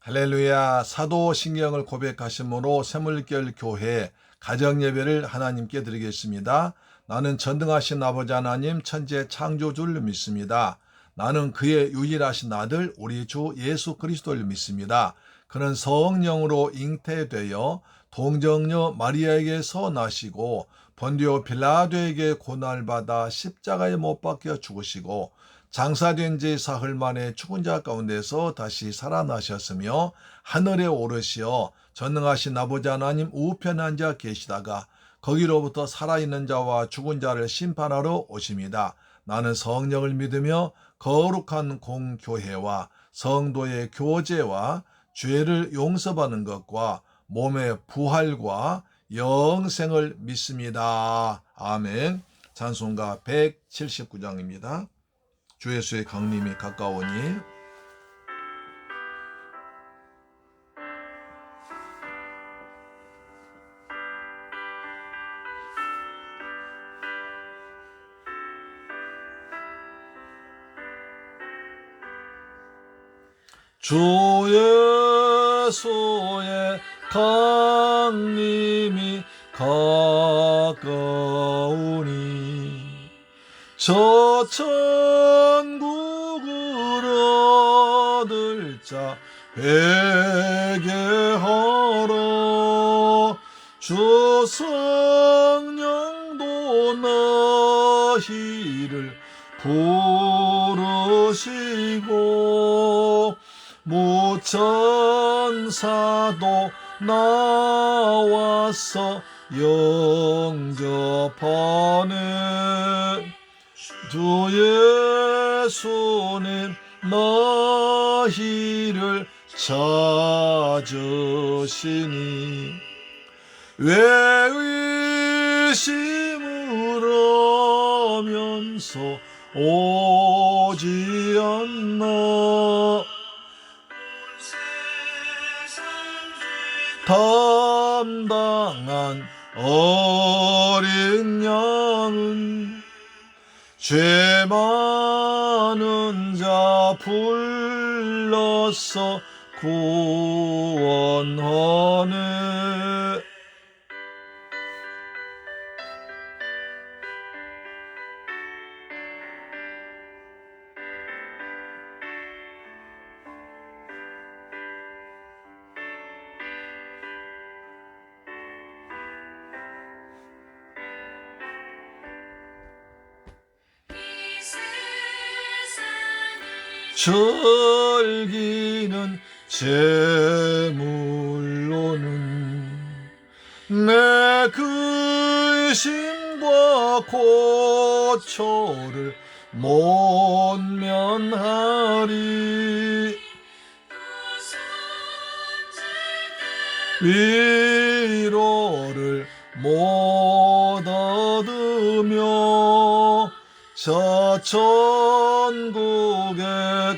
할렐루야. 사도신경을 고백하심으로 새물결 교회 가정예배를 하나님께 드리겠습니다. 나는 전능하신 아버지 하나님 천지의 창조주를 믿습니다. 나는 그의 유일하신 아들 우리 주 예수 그리스도를 믿습니다. 그는 성령으로 잉태되어 동정녀 마리아에게서 나시고 본디오 빌라도에게 고난받아 십자가에 못 박혀 죽으시고 장사된 지 사흘 만에 죽은 자 가운데서 다시 살아나셨으며 하늘에 오르시어 전능하신 아버지 하나님 우편에 앉아 계시다가 거기로부터 살아있는 자와 죽은 자를 심판하러 오십니다. 나는 성령을 믿으며 거룩한 공교회와 성도의 교제와 죄를 용서받는 것과 몸의 부활과 영생을 믿습니다. 아멘. 찬송가 179장입니다. 주 예수의 강림이 가까우니 주 예수의 강림이 가까우니 저 천국을 얻을 자 회개하라. 주 성령도 너희를 부르시고 무천사도 나와서 영접하네. 주 예수님 너희를 찾으시니 왜 의심을 하면서 오지 않나. 담당한 어린 양은 죄 많은 자 불러서 구원하네. 절기는 제물로는 내 근심과 고초를 못 면하리. 위로를 못 얻으며 저 천국에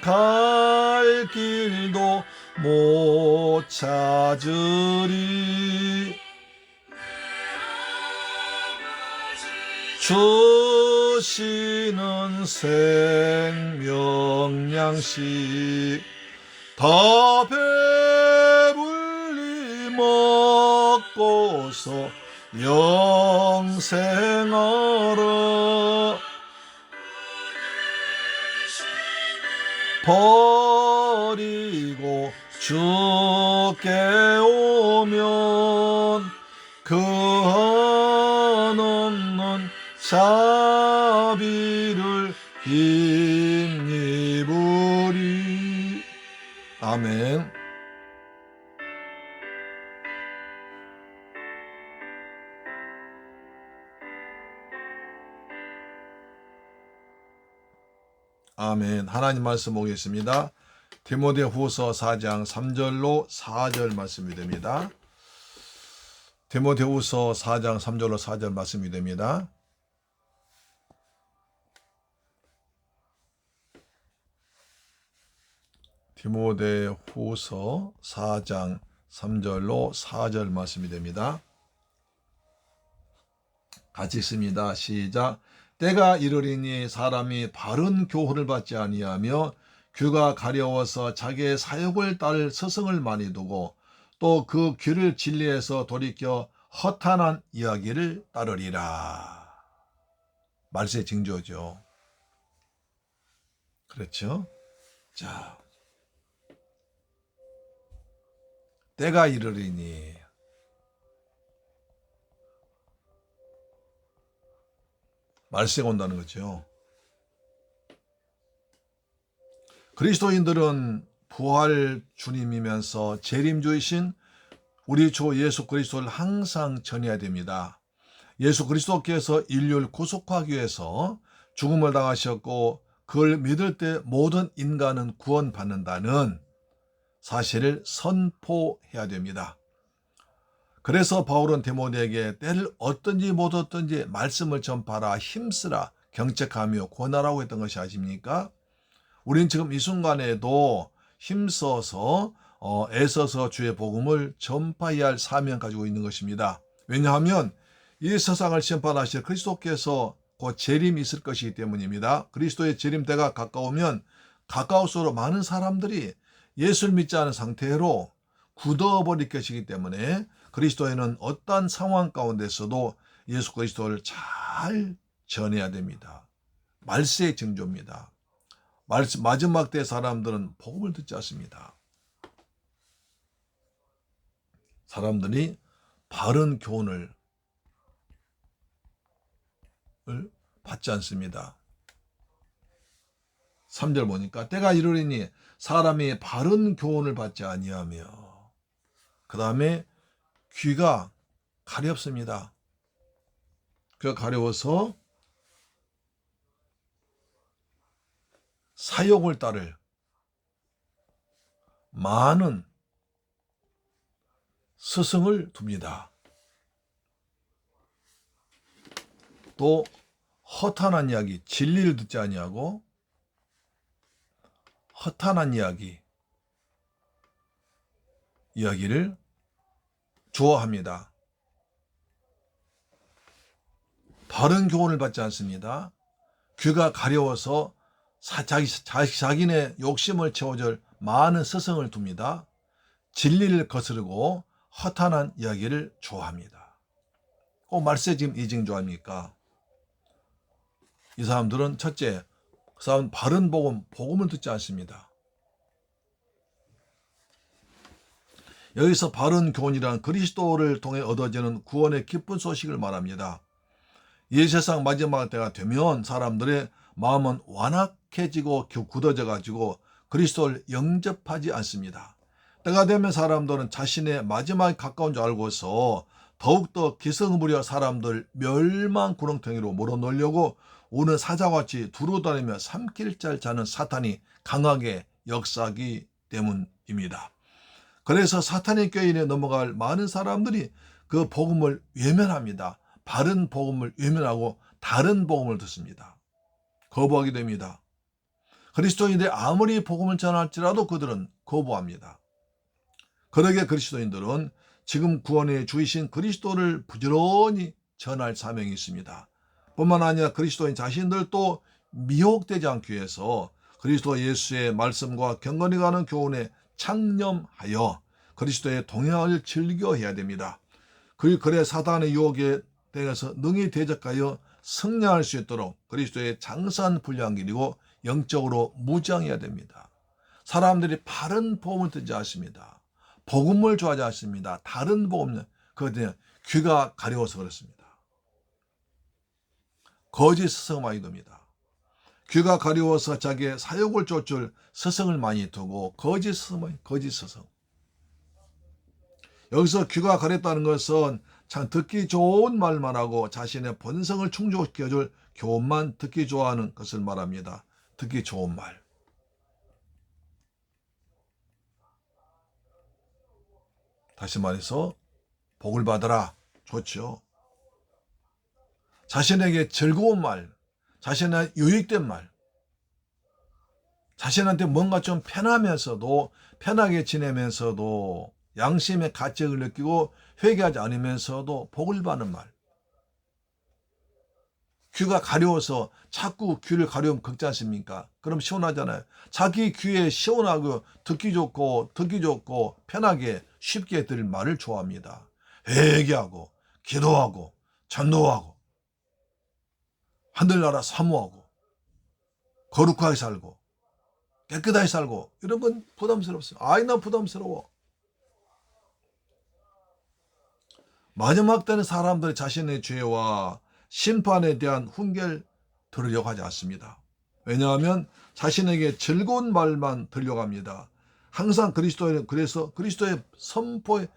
갈 길도 못 찾으리. 주시는 생명 양식 다 배불리 먹고서 영생하라. 버리고 주께 오면 그 한없는 자비를 힘입으리. 아멘. 아멘. 하나님 말씀 보겠습니다. 디모데후서 4장 3절로 4절 말씀이 됩니다. 디모데후서 4장 3절로 4절 말씀이 됩니다. 디모데후서 4장 3절로 4절 말씀이 됩니다. 같이 읽습니다. 시작. 때가 이르리니 사람이 바른 교훈을 받지 아니하며 귀가 가려워서 자기의 사욕을 따를 스승을 많이 두고 또 그 귀를 진리에서 돌이켜 허탄한 이야기를 따르리라. 말세의 징조죠. 그렇죠? 자, 때가 이르리니 말세가 온다는 거죠. 그리스도인들은 부활 주님이면서 재림주이신 우리 주 예수 그리스도를 항상 전해야 됩니다. 예수 그리스도께서 인류를 구속하기 위해서 죽음을 당하셨고 그걸 믿을 때 모든 인간은 구원받는다는 사실을 선포해야 됩니다. 그래서 바울은 디모데에게 때를 얻든지 못 얻든지 말씀을 전파하라, 힘쓰라, 경책하며 권하라고 했던 것이 아십니까? 우린 지금 이 순간에도 힘써서 애써서 주의 복음을 전파해야 할 사명 가지고 있는 것입니다. 왜냐하면 이 세상을 심판하실 그리스도께서 곧 재림이 있을 것이기 때문입니다. 그리스도의 재림 때가 가까우면 가까울수록 많은 사람들이 예수를 믿지 않은 상태로 굳어버릴 것이기 때문에 그리스도에는 어떠한 상황 가운데서도 예수 그리스도를 잘 전해야 됩니다. 말세의 징조입니다. 마지막 때 사람들은 복음을 듣지 않습니다. 사람들이 바른 교훈을 받지 않습니다. 3절 보니까 때가 이르리니 사람이 바른 교훈을 받지 아니하며, 그 다음에 귀가 가렵습니다. 귀가 가려워서 사욕을 따를 많은 스승을 둡니다. 또 허탄한 이야기, 진리를 듣지 아니하고 허탄한 이야기를 좋아합니다. 바른 교훈을 받지 않습니다. 귀가 가려워서 자기네 욕심을 채워줄 많은 스승을 둡니다. 진리를 거스르고 허탄한 이야기를 좋아합니다. 꼭 말세 지금 이 징조합니까? 이 사람들은 첫째, 그 사람은 바른 복음을 듣지 않습니다. 여기서 바른 교훈이란 그리스도를 통해 얻어지는 구원의 기쁜 소식을 말합니다. 이 세상 마지막 때가 되면 사람들의 마음은 완악해지고 굳어져 가지고 그리스도를 영접하지 않습니다. 때가 되면 사람들은 자신의 마지막에 가까운 줄 알고서 더욱더 기승부려 사람들 멸망 구렁텅이로 몰아넣으려고 오는 사자같이 두루다니며 삼킬잘 자는 사탄이 강하게 역사하기 때문입니다. 그래서 사탄의 꾀인에 넘어갈 많은 사람들이 그 복음을 외면합니다. 바른 복음을 외면하고 다른 복음을 듣습니다. 거부하게 됩니다. 그리스도인들이 아무리 복음을 전할지라도 그들은 거부합니다. 그러게 그리스도인들은 지금 구원의 주이신 그리스도를 부지런히 전할 사명이 있습니다. 뿐만 아니라 그리스도인 자신들도 미혹되지 않기 위해서 그리스도 예수의 말씀과 경건히 가는 교훈에 창념하여 그리스도의 동행을 즐겨해야 됩니다. 그래 사단의 유혹에 대해서 능히 대적하여 승리할 수 있도록 그리스도의 장사한 불량한 길이고 영적으로 무장해야 됩니다. 사람들이 바른 복음을 듣지 않습니다. 복음을 좋아하지 않습니다. 다른 복음, 그것은 귀가 가려워서 그렇습니다. 거짓 스승 많이 둡니다. 귀가 가려워서 자기의 사욕을 쫓을 스승을 많이 두고 거짓 스승. 여기서 귀가 가렸다는 것은 참 듣기 좋은 말만 하고 자신의 본성을 충족시켜줄 교훈만 듣기 좋아하는 것을 말합니다. 듣기 좋은 말. 다시 말해서 복을 받아라. 좋죠. 자신에게 즐거운 말, 자신의 유익된 말, 자신한테 뭔가 좀 편하게 지내면서도 양심의 가책을 느끼고 회개하지 않으면서도 복을 받는 말. 귀가 가려워서 자꾸 귀를 가려우면 긁지 않습니까? 그럼 시원하잖아요. 자기 귀에 시원하고 듣기 좋고 편하게 쉽게 들을 말을 좋아합니다. 회개하고 기도하고 전도하고 하늘나라 사모하고 거룩하게 살고 깨끗하게 살고 이런 건 부담스럽어요. 나 부담스러워. 마지막 때는 사람들이 자신의 죄와 심판에 대한 훈계를 들으려고 하지 않습니다. 왜냐하면 자신에게 즐거운 말만 들려고 합니다. 항상 그래서 그리스도의 선포의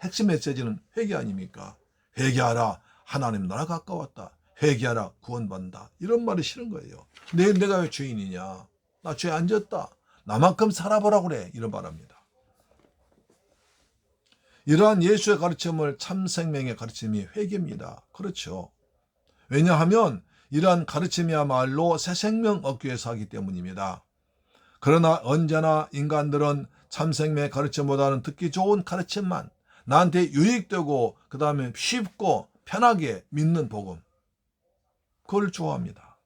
핵심 메시지는 회개 아닙니까? 회개하라, 하나님 나라 가까웠다. 회개하라, 구원받는다. 이런 말이 싫은 거예요. 내가 왜 죄인이냐? 나 죄 안 졌다. 나만큼 살아보라 그래. 이런 말합니다. 이러한 예수의 가르침을 참생명의 가르침이 회개입니다. 그렇죠. 왜냐하면 이러한 가르침이야말로 새 생명 얻기 위해서 하기 때문입니다. 그러나 언제나 인간들은 참생명의 가르침보다는 듣기 좋은 가르침만, 나한테 유익되고 그 다음에 쉽고 편하게 믿는 복음, 그걸 좋아합니다.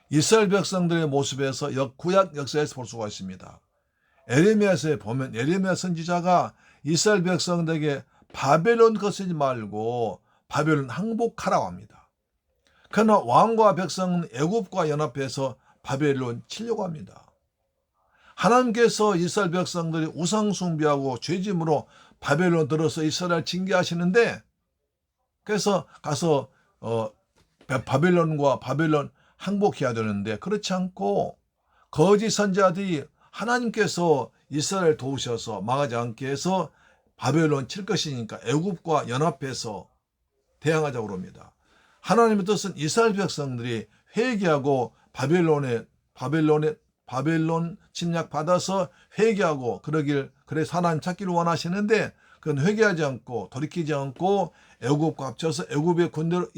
이스라엘 백성들의 모습에서 구약 역사에서 볼 수가 있습니다. 에레미야서에 보면 에레미야 선지자가 이스라엘 백성들에게 바벨론 거스지 말고 바벨론 항복하라고 합니다. 그러나 왕과 백성은 애굽과 연합해서 바벨론 치려고 합니다. 하나님께서 이스라엘 백성들이 우상 숭배하고 죄짐으로 바벨론 들어서 이스라엘 징계하시는데, 그래서 가서 바벨론 항복해야 되는데, 그렇지 않고 거짓 선지자들이 하나님께서 이스라엘 도우셔서 망하지 않게 해서 바벨론 칠 것이니까 애굽과 연합해서 대항하자고 그럽니다. 하나님의 뜻은 이스라엘 백성들이 회개하고 바벨론 침략 받아서 회개하고 그래서 하나님 찾기를 원하시는데, 그건 회개하지 않고 돌이키지 않고 애굽과 합쳐서 애굽의 군대로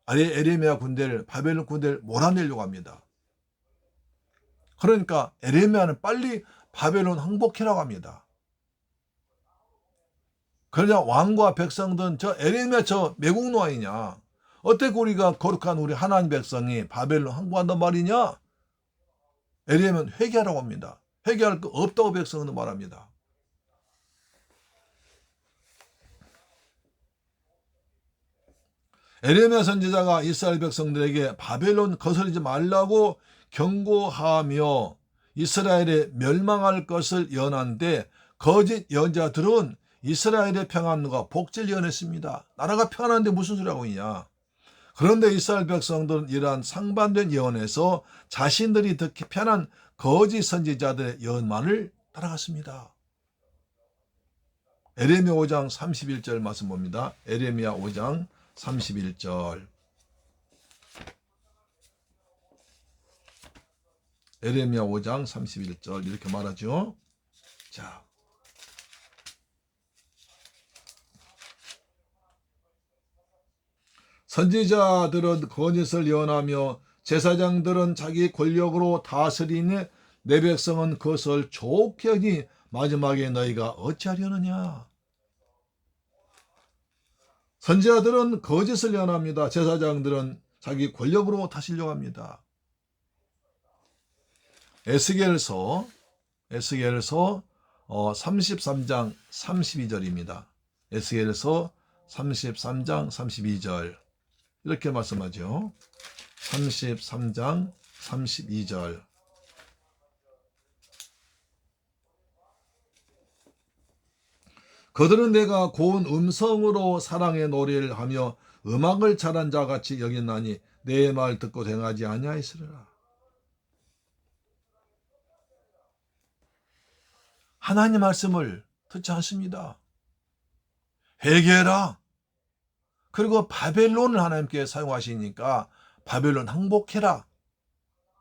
에레미야 군대를, 바벨론 군대를 몰아내려고 합니다. 그러니까 에레미야는 빨리 바벨론 항복해라고 합니다. 그러냐 왕과 백성들은 에레미야 매국노 아니냐? 어떻게 우리가 거룩한 우리 하나님 백성이 바벨론 항복한단 말이냐? 에레미야는 회개하라고 합니다. 회개할 거 없다고 백성은 말합니다. 에레미야 선지자가 이스라엘 백성들에게 바벨론 거스르지 말라고 경고하며 이스라엘의 멸망할 것을 예언한데, 거짓 예언자들은 이스라엘의 평안과 복지를 예언했습니다. 나라가 평안한데 무슨 소리 하고 있냐? 그런데 이스라엘 백성들은 이러한 상반된 예언에서 자신들이 듣기 편한 거짓 선지자들의 예언만을 따라갔습니다. 에레미야 5장 31절 말씀 봅니다. 에레미야 5장 31절. 에레미야 5장 31절 이렇게 말하죠. 자, 선지자들은 거짓을 예언하며 제사장들은 자기 권력으로 다스리니 내 백성은 그것을 좋게 여기니 마지막에 너희가 어찌하려느냐. 선지자들은 거짓을 예언합니다. 제사장들은 자기 권력으로 다스리려고 합니다. 에스겔서 33장 32절입니다. 에스겔서 33장 32절 이렇게 말씀하죠. 33장 32절. 그들은 내가 고운 음성으로 사랑의 노래를 하며 음악을 잘한 자같이 여겼나니 내 말 듣고 행하지 아니하였으리라. 하나님 말씀을 듣지 않습니다. 회개해라. 그리고 바벨론을 하나님께 사용하시니까 바벨론 항복해라.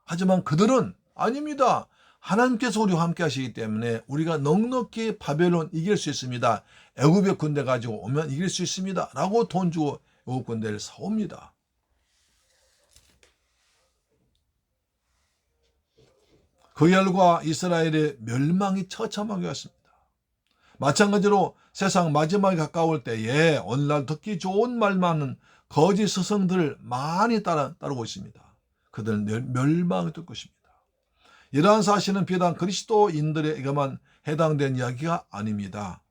하지만 그들은 아닙니다. 하나님께서 우리와 함께 하시기 때문에 우리가 넉넉히 바벨론 이길 수 있습니다. 애굽의 군대 가지고 오면 이길 수 있습니다. 라고 돈 주고 애굽 군대를 사옵니다. 그 결과 이스라엘의 멸망이 처참하게 왔습니다. 마찬가지로 세상 마지막에 가까울 때에 오늘날 듣기 좋은 말만은 거짓 스승들을 많이 따르고 있습니다. 그들은 멸망이 될 것입니다. 이러한 사실은 비단 그리스도인들에게만 해당된 이야기가 아닙니다.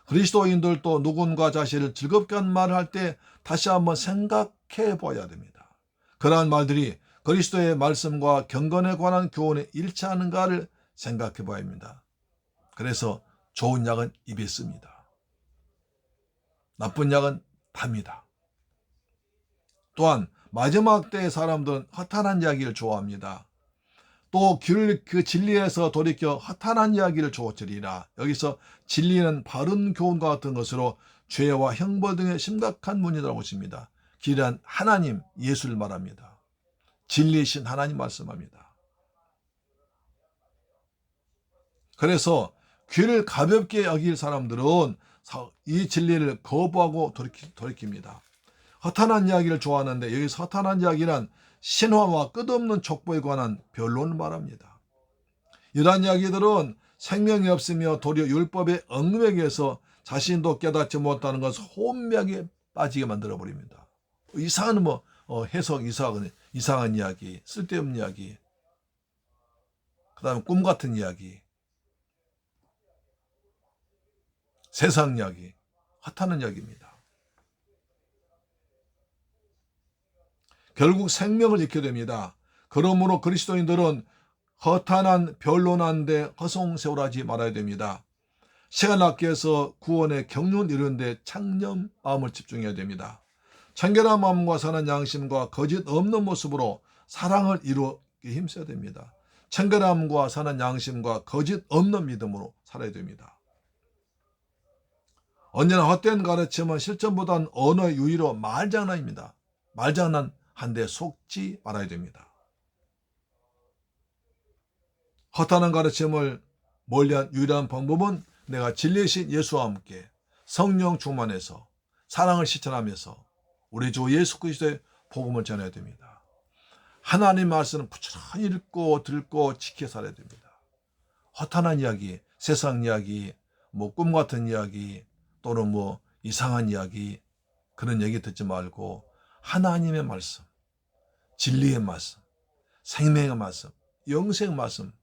그리스도인들도 누군가 자신을 즐겁게 하는 말을 할 때 다시 한번 생각해 봐야 됩니다. 그러한 말들이 그리스도의 말씀과 경건에 관한 교훈에 일치하는가를 생각해 봐야 합니다. 그래서 좋은 약은 입에 씁니다. 나쁜 약은 답니다. 또한 마지막 때의 사람들은 허탄한 이야기를 좋아합니다. 또 그 진리에서 돌이켜 허탄한 이야기를 좋아하리라. 여기서 진리는 바른 교훈과 같은 것으로 죄와 형벌 등의 심각한 문제라고 있습니다. 길은 하나님, 예수를 말합니다. 진리이신 하나님 말씀합니다. 그래서 귀를 가볍게 여길 사람들은 이 진리를 거부하고 돌이킵니다. 허탄한 이야기를 좋아하는데 여기서 허탄한 이야기란 신화와 끝없는 족보에 관한 변론을 말합니다. 이러한 이야기들은 생명이 없으며 도리어 율법의 얽매개에서 자신도 깨닫지 못하는 것을 혼미하게 빠지게 만들어버립니다. 이상한 해석, 이상한 이야기, 쓸데없는 이야기, 그 다음에 꿈 같은 이야기, 세상 이야기, 허탄한 이야기입니다. 결국 생명을 잃게 됩니다. 그러므로 그리스도인들은 허탄한 변론하는데 허송세월하지 말아야 됩니다. 시간 아껴서 구원의 경륜 이루는 데 창념 마음을 집중해야 됩니다. 청결한 마음과 선한 양심과 거짓 없는 모습으로 사랑을 이루기 힘써야 됩니다. 청결함과 선한 양심과 거짓 없는 믿음으로 살아야 됩니다. 언제나 헛된 가르침은 실천보다는 언어의 유의로 말장난입니다. 말장난 한데 속지 말아야 됩니다. 허탄한 가르침을 멀리한 유일한 방법은 내가 진리이신 예수와 함께 성령 충만해서 사랑을 실천하면서 우리 주 예수 그리스도의 복음을 전해야 됩니다. 하나님 말씀은 부지런히 읽고 듣고 지켜 살아야 됩니다. 허탄한 이야기, 세상 이야기, 꿈 같은 이야기 또는 이상한 이야기 그런 얘기 듣지 말고 하나님의 말씀, 진리의 말씀, 생명의 말씀, 영생의 말씀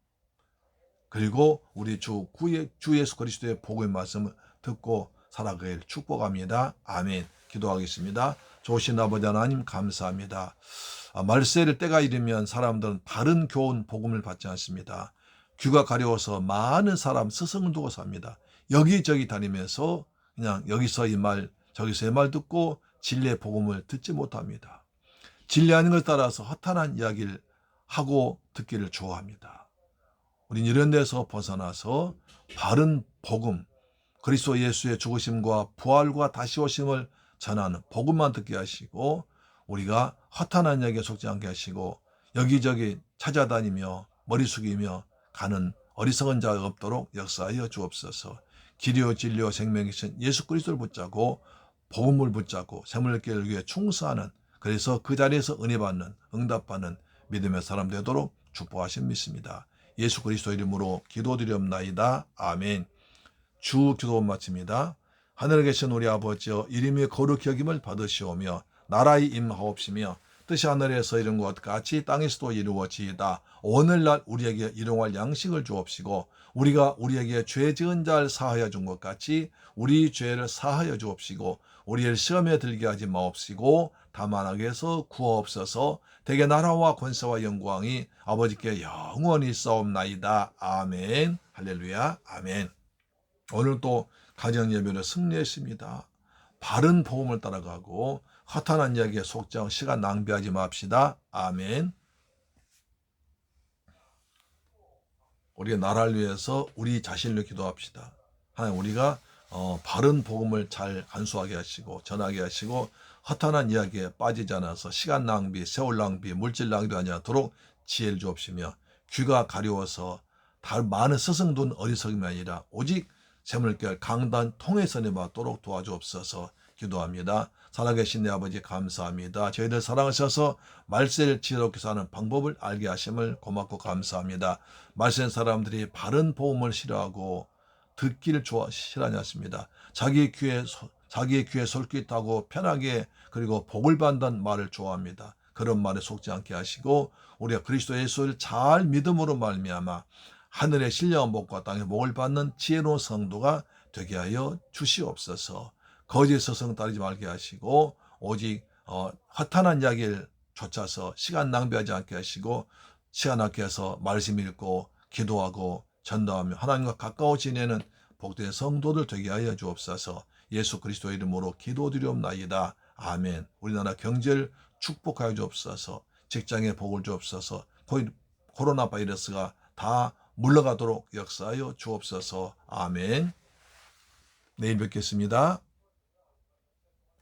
그리고 우리 주 예수 그리스도의 복음의 말씀을 듣고 살아가길 축복합니다. 아멘. 기도하겠습니다. 좋으신 아버지 하나님 감사합니다. 말세를 때가 이르면 사람들은 바른 교훈 복음을 받지 않습니다. 귀가 가려워서 많은 사람 스승을 두고 삽니다. 여기저기 다니면서 그냥 여기서 이 말 저기서 이 말 듣고 진리의 복음을 듣지 못합니다. 진리 아닌 것에 따라서 허탄한 이야기를 하고 듣기를 좋아합니다. 우린 이런 데서 벗어나서 바른 복음, 그리스도 예수의 죽으심과 부활과 다시 오심을 전하는 복음만 듣게 하시고 우리가 허탄한 이야기에 속지 않게 하시고 여기저기 찾아다니며 머리 숙이며 가는 어리석은 자가 없도록 역사하여 주옵소서. 길이요 진리요 생명이신 예수 그리스도를 붙잡고 복음을 붙잡고 샘물교회를 위해 충성하는 그래서 그 자리에서 은혜 받는 응답받는 믿음의 사람 되도록 축복하신 믿습니다. 예수 그리스도 이름으로 기도드리옵나이다. 아멘. 주 기도 마칩니다. 하늘에 계신 우리 아버지여 이름이 거룩히 여김을 받으시오며 나라의 임하옵시며 뜻이 하늘에서 이룬 것 같이 땅에서도 이루어지이다. 오늘날 우리에게 일용할 양식을 주옵시고 우리가 우리에게 죄 지은 자를 사하여 준 것 같이 우리 죄를 사하여 주옵시고 우리를 시험에 들게 하지 마옵시고 다만 악에서 구하옵소서. 대개 나라와 권세와 영광이 아버지께 영원히 있사옵나이다. 아멘. 할렐루야. 아멘. 오늘 또 가정예배를 승리했습니다. 바른 복음을 따라가고 허탄한 이야기에 속지 않고 시간 낭비하지 맙시다. 아멘. 우리의 나라를 위해서 우리 자신을 기도합시다. 하나님 우리가 바른 복음을 잘 간수하게 하시고 전하게 하시고 허탄한 이야기에 빠지지 않아서 시간 낭비, 세월 낭비, 물질 낭비도 하지 않도록 지혜를 주옵시며 귀가 가려워서 많은 스승둔 어리석음이 아니라 오직 샘물교회 강단 통해서 내받도록 도와주옵소서 기도합니다. 살아계신 내 아버지 감사합니다. 저희들 사랑하셔서 말세를 지혜롭게 사는 방법을 알게 하심을 고맙고 감사합니다. 말세 사람들이 바른 복음을 싫어하고 듣기를 싫어하지 않습니다. 자기 귀에 자기의 귀에 솔깃하고 편하게 그리고 복을 받는 말을 좋아합니다. 그런 말에 속지 않게 하시고 우리가 그리스도 예수를 잘 믿음으로 말미암아 하늘의 신령한 복과 땅의 복을 받는 지혜로운 성도가 되게 하여 주시옵소서. 거짓 스승 따르지 말게 하시고 오직 허탄한 이야기를 쫓아서 시간 낭비하지 않게 하시고 시간 아껴서 말씀 읽고 기도하고 전도하며 하나님과 가까워 지내는 복된 성도들 되게 하여 주옵소서. 예수 그리스도의 이름으로 기도드리옵나이다. 아멘. 우리나라 경제를 축복하여 주옵소서. 직장에 복을 주옵소서. 코로나 바이러스가 다 물러가도록 역사하여 주옵소서. 아멘. 내일 뵙겠습니다.